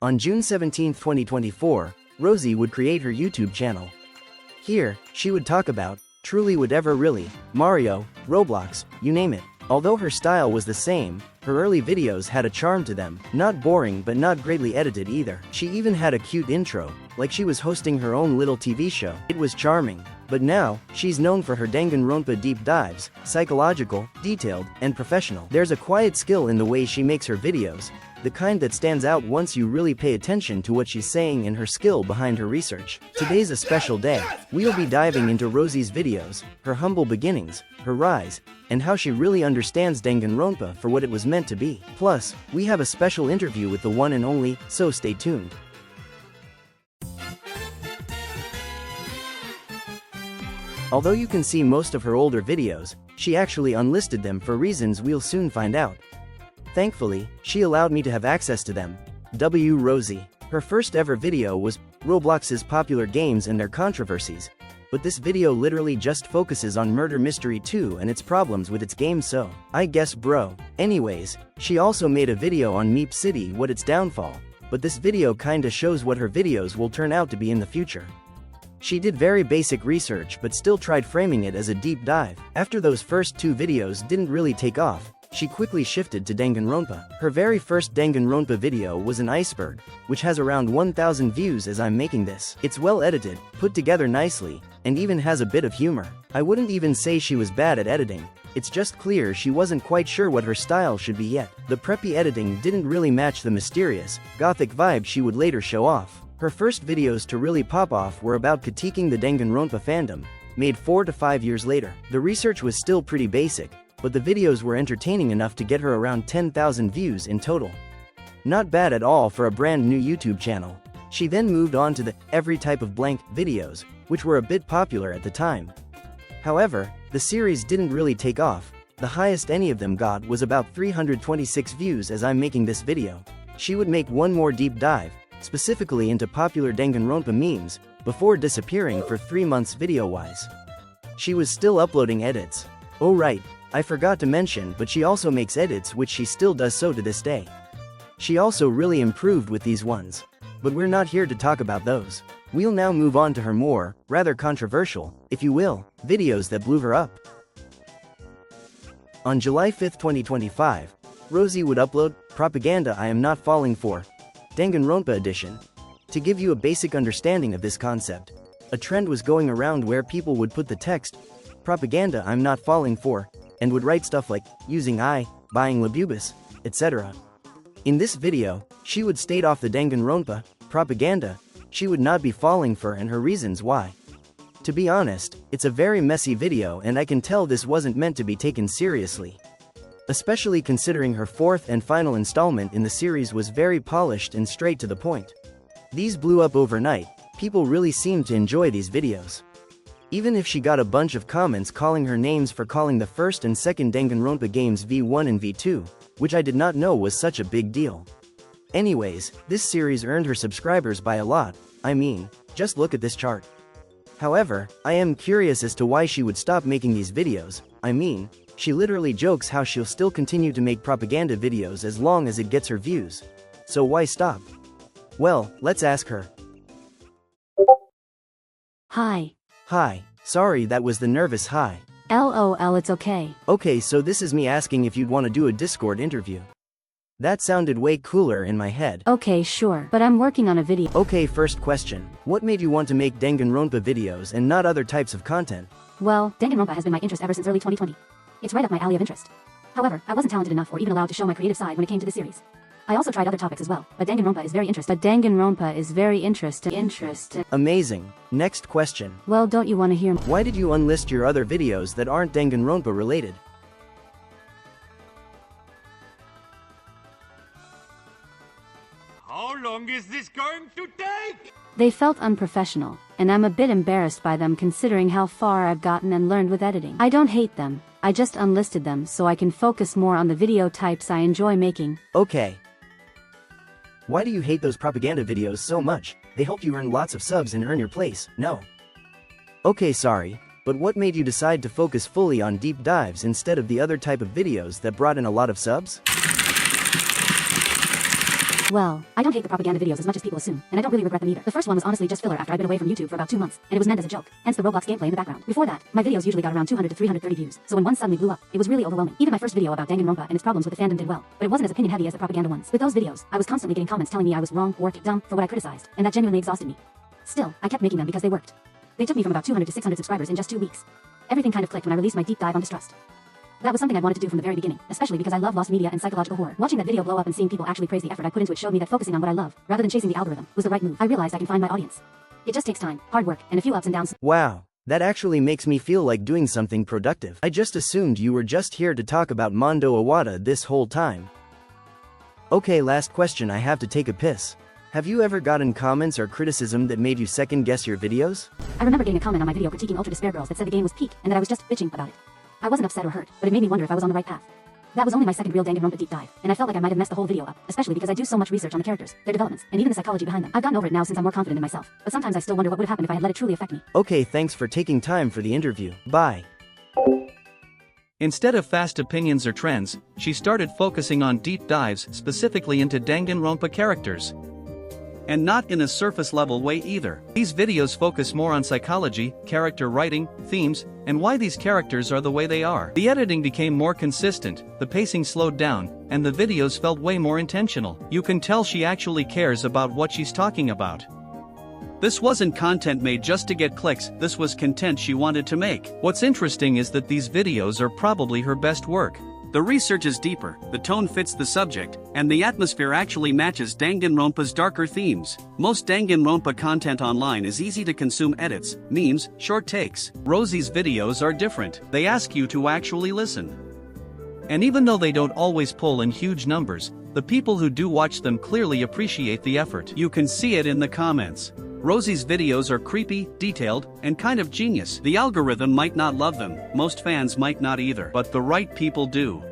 On June 17, 2024, Rosy would create her YouTube channel. Here, she would talk about, truly whatever really, Mario, Roblox, you name it. Although her style was the same, her early videos had a charm to them, not boring but not greatly edited either. She even had a cute intro, like she was hosting her own little TV show. It was charming. But now, she's known for her Danganronpa deep dives, psychological, detailed, and professional. There's a quiet skill in the way she makes her videos, the kind that stands out once you really pay attention to what she's saying and her skill behind her research. Today's a special day. We'll be diving into Rosy's videos, her humble beginnings, her rise, and how she really understands Danganronpa for what it was meant to be. Plus, we have a special interview with the one and only, so stay tuned. Although you can see most of her older videos, she actually unlisted them for reasons we'll soon find out. Thankfully, she allowed me to have access to them. Rosy. Her first ever video was Roblox's popular games and their controversies, but this video literally just focuses on Murder Mystery 2 and its problems with its game, so I guess bro. Anyways, she also made a video on Meep City, what its downfall, but this video kinda shows what her videos will turn out to be in the future. She did very basic research but still tried framing it as a deep dive. After those first two videos didn't really take off, she quickly shifted to Danganronpa. Her very first Danganronpa video was an iceberg, which has around 1,000 views as I'm making this. It's well edited, put together nicely, and even has a bit of humor. I wouldn't even say she was bad at editing, it's just clear she wasn't quite sure what her style should be yet. The preppy editing didn't really match the mysterious, gothic vibe she would later show off. Her first videos to really pop off were about critiquing the Danganronpa fandom, made 4 to 5 years later. The research was still pretty basic, but the videos were entertaining enough to get her around 10,000 views in total. Not bad at all for a brand new YouTube channel. She then moved on to the every type of blank videos, which were a bit popular at the time. However, the series didn't really take off. The highest any of them got was about 326 views as I'm making this video. She would make one more deep dive, specifically into popular Danganronpa memes, before disappearing for 3 months video-wise. She was still uploading edits. Oh right, I forgot to mention, but she also makes edits, which she still does so to this day. She also really improved with these ones. But we're not here to talk about those. We'll now move on to her more, rather controversial, if you will, videos that blew her up. On July 5, 2025, Rosy would upload Propaganda I Am Not Falling For, Danganronpa edition. To give you a basic understanding of this concept, a trend was going around where people would put the text, Propaganda I'm Not Falling For, and would write stuff like, using I, buying Labubus, etc. In this video, she would state off the Danganronpa, propaganda, she would not be falling for and her reasons why. To be honest, it's a very messy video and I can tell this wasn't meant to be taken seriously. Especially considering her fourth and final installment in the series was very polished and straight to the point. These blew up overnight, people really seemed to enjoy these videos. Even if she got a bunch of comments calling her names for calling the first and second Danganronpa games V1 and V2, which I did not know was such a big deal. Anyways, this series earned her subscribers by a lot, I mean, just look at this chart. However, I am curious as to why she would stop making these videos. I mean, she literally jokes how she'll still continue to make propaganda videos as long as it gets her views. So why stop? Well, let's ask her. Hi. Hi, sorry that was the nervous hi. LOL, it's okay. Okay, so this is me asking if you'd want to do a Discord interview. That sounded way cooler in my head. Okay, sure, but I'm working on a video. Okay, first question. What made you want to make Danganronpa videos and not other types of content? Well, Danganronpa has been my interest ever since early 2020. It's right up my alley of interest. However, I wasn't talented enough or even allowed to show my creative side when it came to the series. I also tried other topics as well, but Danganronpa is very interesting. Amazing. Next question. Well, don't you want to hear? Why did you unlist your other videos that aren't Danganronpa related? How long is this going to take? They felt unprofessional, and I'm a bit embarrassed by them considering how far I've gotten and learned with editing. I don't hate them, I just unlisted them so I can focus more on the video types I enjoy making. Okay. Why do you hate those propaganda videos so much? They help you earn lots of subs and earn your place, no? Okay, sorry, but what made you decide to focus fully on deep dives instead of the other type of videos that brought in a lot of subs? Well, I don't hate the propaganda videos as much as people assume, and I don't really regret them either. The first one was honestly just filler after I'd been away from YouTube for about 2 months, and it was meant as a joke, hence the Roblox gameplay in the background. Before that, my videos usually got around 200 to 330 views, so when one suddenly blew up, it was really overwhelming. Even my first video about Danganronpa and its problems with the fandom did well, but it wasn't as opinion heavy as the propaganda ones. With those videos, I was constantly getting comments telling me I was wrong, or dumb for what I criticized, and that genuinely exhausted me. Still, I kept making them because they worked. They took me from about 200 to 600 subscribers in just 2 weeks. Everything kind of clicked when I released my deep dive on distrust. That was something I wanted to do from the very beginning, especially because I love lost media and psychological horror. Watching that video blow up and seeing people actually praise the effort I put into it showed me that focusing on what I love, rather than chasing the algorithm, was the right move. I realized I can find my audience. It just takes time, hard work, and a few ups and downs. Wow, that actually makes me feel like doing something productive. I just assumed you were just here to talk about Mondo Awada this whole time. Okay, last question, I have to take a piss. Have you ever gotten comments or criticism that made you second guess your videos? I remember getting a comment on my video critiquing Ultra Despair Girls that said the game was peak, and that I was just bitching about it. I wasn't upset or hurt, but it made me wonder if I was on the right path. That was only my second real Danganronpa deep dive, and I felt like I might have messed the whole video up, especially because I do so much research on the characters, their developments, and even the psychology behind them. I've gotten over it now since I'm more confident in myself, but sometimes I still wonder what would have happened if I had let it truly affect me. Okay, thanks for taking time for the interview. Bye. Instead of fast opinions or trends, she started focusing on deep dives specifically into Danganronpa characters. And not in a surface-level way either. These videos focus more on psychology, character writing, themes, and why these characters are the way they are. The editing became more consistent, the pacing slowed down, and the videos felt way more intentional. You can tell she actually cares about what she's talking about. This wasn't content made just to get clicks, this was content she wanted to make. What's interesting is that these videos are probably her best work. The research is deeper, the tone fits the subject, and the atmosphere actually matches Danganronpa's darker themes. Most Danganronpa content online is easy to consume: edits, memes, short takes. Rosy's videos are different, they ask you to actually listen. And even though they don't always pull in huge numbers, the people who do watch them clearly appreciate the effort. You can see it in the comments. Rosy's videos are creepy, detailed, and kind of genius. The algorithm might not love them, most fans might not either, but the right people do.